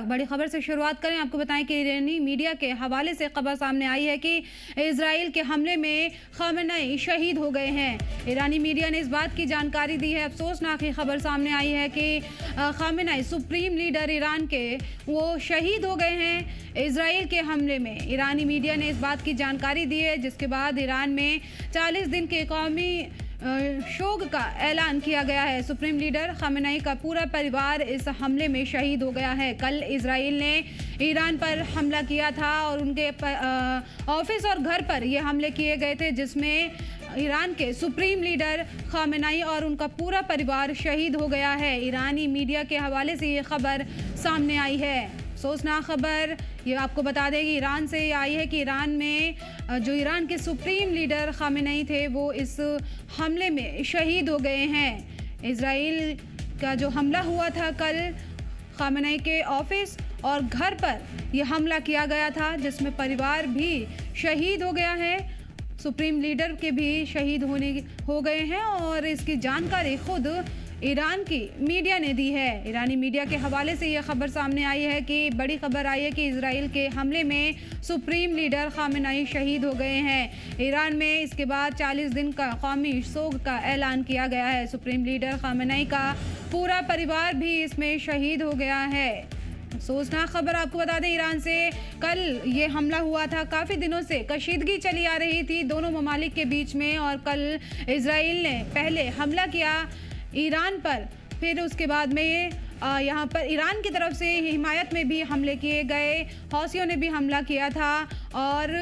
बड़ी खबर से शुरुआत करें। आपको बताएं कि ईरानी मीडिया के हवाले से खबर सामने आई है कि इजराइल के हमले में खामेनेई शहीद हो गए हैं। ईरानी मीडिया ने इस बात की जानकारी दी है। अफसोसनाक ही खबर सामने आई है कि खामेनेई सुप्रीम लीडर ईरान के वो शहीद हो गए हैं इजराइल के हमले में। ईरानी मीडिया ने इस बात की जानकारी दी है, जिसके बाद ईरान में 40 दिन के कौमी शोक का ऐलान किया गया है। सुप्रीम लीडर खामेनेई का पूरा परिवार इस हमले में शहीद हो गया है। कल इजराइल ने ईरान पर हमला किया था और उनके ऑफिस और घर पर ये हमले किए गए थे, जिसमें ईरान के सुप्रीम लीडर खामेनेई और उनका पूरा परिवार शहीद हो गया है। ईरानी मीडिया के हवाले से ये खबर सामने आई है। अफसोसनाक खबर ये आपको बता दें कि ईरान से आई है कि ईरान में जो ईरान के सुप्रीम लीडर खामेनेई थे वो इस हमले में शहीद हो गए हैं। इजराइल का जो हमला हुआ था कल, खामेनेई के ऑफिस और घर पर यह हमला किया गया था, जिसमें परिवार भी शहीद हो गया है। सुप्रीम लीडर के भी शहीद हो गए हैं और इसकी जानकारी खुद ईरान की मीडिया ने दी है। ईरानी मीडिया के हवाले से यह खबर सामने आई है कि बड़ी खबर आई है कि इजराइल के हमले में सुप्रीम लीडर खामेनेई शहीद हो गए हैं। ईरान में इसके बाद 40 दिन का कौमी शोक का ऐलान किया गया है। सुप्रीम लीडर खामेनेई का पूरा परिवार भी इसमें शहीद हो गया है। अफसोसनाक खबर आपको बता दें, ईरान से कल ये हमला हुआ था। काफ़ी दिनों से कशीदगी चली आ रही थी दोनों ममालिक के बीच में, और कल इजराइल ने पहले हमला किया ईरान पर, फिर उसके बाद में यहाँ पर ईरान की तरफ से हिमायत में भी हमले किए गए। हौसियों ने भी हमला किया था और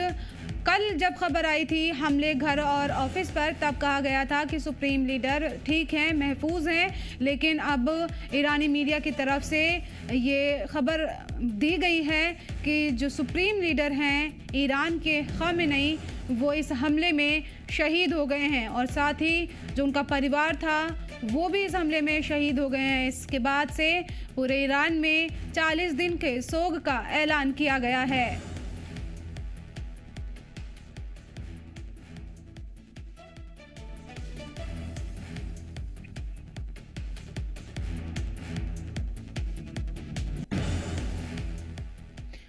कल जब खबर आई थी हमले घर और ऑफिस पर, तब कहा गया था कि सुप्रीम लीडर ठीक हैं, महफूज हैं। लेकिन अब ईरानी मीडिया की तरफ से ये खबर दी गई है कि जो सुप्रीम लीडर हैं ईरान के खामेनेई, वो इस हमले में शहीद हो गए हैं और साथ ही जो उनका परिवार था वो भी इस हमले में शहीद हो गए हैं। इसके बाद से पूरे ईरान में 40 दिन के शोक का ऐलान किया गया है।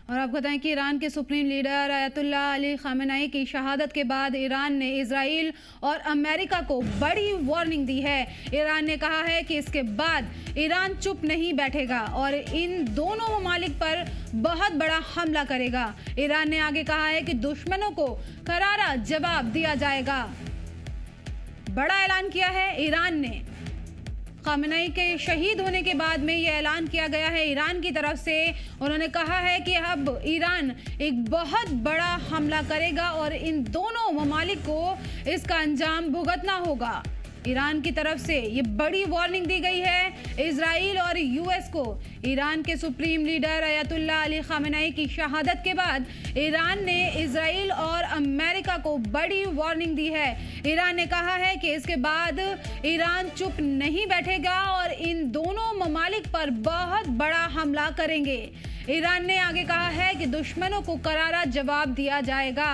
और आप बताएं कि ईरान के supreme leader Ayatollah Ali Khamenei की शहादत के बाद ईरान ने इजराइल और अमेरिका को बड़ी वार्निंग दी है। ईरान ने कहा है कि इसके बाद ईरान चुप नहीं बैठेगा और इन दोनों ममालिक पर बहुत बड़ा हमला करेगा। ईरान ने आगे कहा है कि दुश्मनों को करारा जवाब दिया जाएगा। बड़ा ऐलान किया है ईरान ने। खामेनेई के शहीद होने के बाद में ये ऐलान किया गया है ईरान की तरफ से। उन्होंने कहा है कि अब ईरान एक बहुत बड़ा हमला करेगा और इन दोनों ममालिक को इसका अंजाम भुगतना होगा। ईरान की तरफ से ये बड़ी वार्निंग दी गई है इजराइल और यूएस को। ईरान के supreme leader Ayatollah Ali Khamenei की शहादत के बाद ईरान ने इजराइल और अमेरिका को बड़ी वार्निंग दी है। ईरान ने कहा है कि इसके बाद ईरान चुप नहीं बैठेगा और इन दोनों ममालिक पर बहुत बड़ा हमला करेंगे। ईरान ने आगे कहा है कि दुश्मनों को करारा जवाब दिया जाएगा।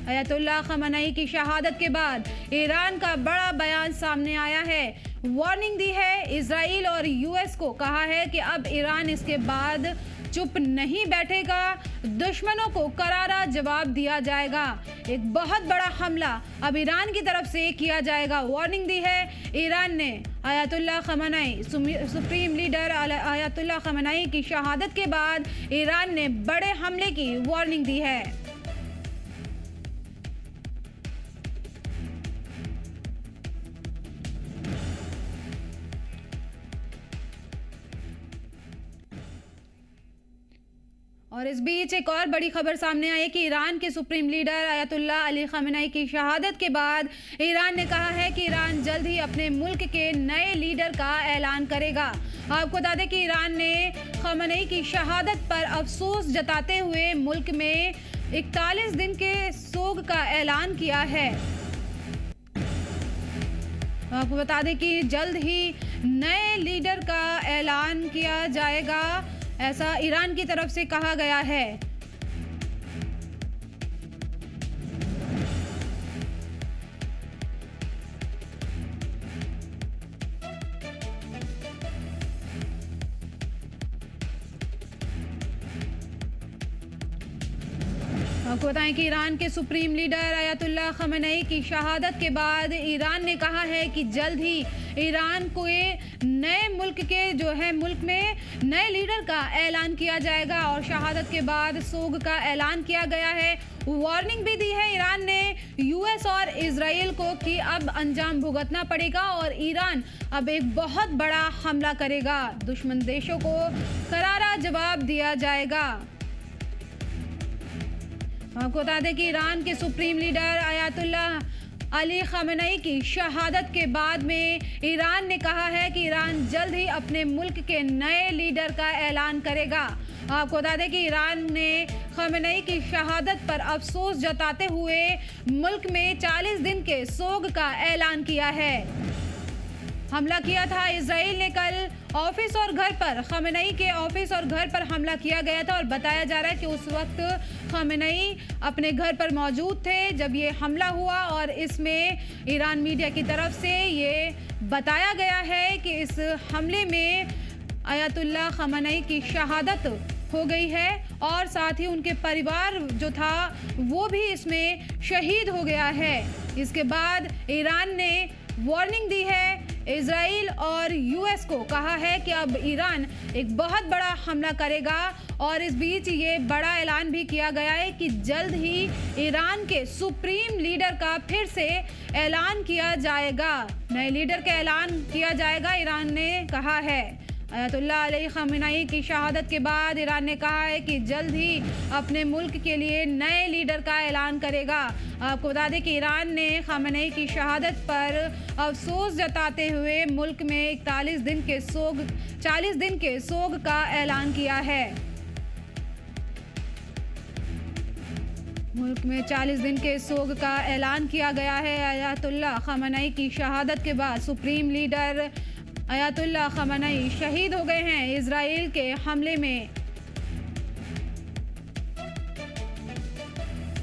अयतुल्लाह खामेनेई की शहादत के बाद ईरान का बड़ा बयान सामने आया है। वार्निंग दी है इजराइल और यूएस को। कहा है कि अब ईरान इसके बाद चुप नहीं बैठेगा, दुश्मनों को करारा जवाब दिया जाएगा। एक बहुत बड़ा हमला अब ईरान की तरफ से किया जाएगा। वार्निंग दी है ईरान ने। Ayatollah Khamenei supreme leader Ayatollah Khamenei की शहादत के बाद ईरान ने बड़े हमले की वार्निंग दी है। और इस बीच एक और बड़ी खबर सामने आई कि ईरान के supreme leader Ayatollah Ali Khamenei की शहादत के बाद ईरान ने कहा है कि ईरान जल्द ही अपने मुल्क के नए लीडर का ऐलान करेगा। आपको बता दें कि ईरान ने खामेनेई की शहादत पर अफसोस जताते हुए मुल्क में 41 दिन के शोक का ऐलान किया है। आपको बता दें कि जल्द ही नए लीडर का ऐलान किया जाएगा, ऐसा ईरान की तरफ से कहा गया है। आपको बताएं कि ईरान के सुप्रीम लीडर अयातुल्लाह खamenei की शहादत के बाद ईरान ने कहा है कि जल्द ही ईरान को नए मुल्क में नए लीडर का ऐलान किया जाएगा और शहादत के बाद सोग का ऐलान किया गया है। वार्निंग भी दी है ईरान ने यूएस और इजराइल को कि अब अंजाम भुगतना पड़ेगा और ईरान अब एक बहुत बड़ा हमला करेगा। दुश्मन देशों को करारा जवाब दिया जाएगा। आपको बता दें कि ईरान के सुप्रीम लीडर अयातुल्लाह अली खamenei की शहादत के बाद में ईरान ने कहा है कि ईरान जल्द ही अपने मुल्क के नए लीडर का ऐलान करेगा। आपको बता दें कि ईरान ने खamenei की शहादत पर अफसोस जताते हुए मुल्क में 40 दिन के सोग का ऐलान किया है। हमला किया था इजराइल ने कल ऑफिस और घर पर खamenei के ऑफिस और घर पर हमला किया गया था और बताया जा रहा है कि उस वक्त खamenei अपने घर पर मौजूद थे जब ये हमला हुआ और इसमें ईरान मीडिया की तरफ से ये बताया गया है कि इस हमले में अयातुल्लाह खamenei की शहादत हो गई है और साथ ही उनके परिवार जो था वो भी इसमें शहीद हो गया है। इसके बाद ईरान ने वार्निंग दी है इजराइल और यूएस को, कहा है कि अब ईरान एक बहुत बड़ा हमला करेगा और इस बीच ये बड़ा ऐलान भी किया गया है कि जल्द ही ईरान के सुप्रीम लीडर का फिर से ऐलान किया जाएगा। नए लीडर का ऐलान किया जाएगा ईरान ने कहा है। अयातुल्लाह अली खamenei की शहादत के बाद ईरान ने कहा है कि जल्द ही अपने मुल्क के लिए नए लीडर का ऐलान करेगा। आपको बता दें कि ईरान ने खamenei की शहादत पर अफसोस जताते हुए मुल्क में 40 दिन के सोग का ऐलान किया है। मुल्क में 40 दिन के सोग का ऐलान किया गया है। अयातुल्लाह खamenei की शहादत के बाद सुप्रीम लीडर अयातुल्लाह खamenei शहीद हो गए हैं इजराइल के हमले में।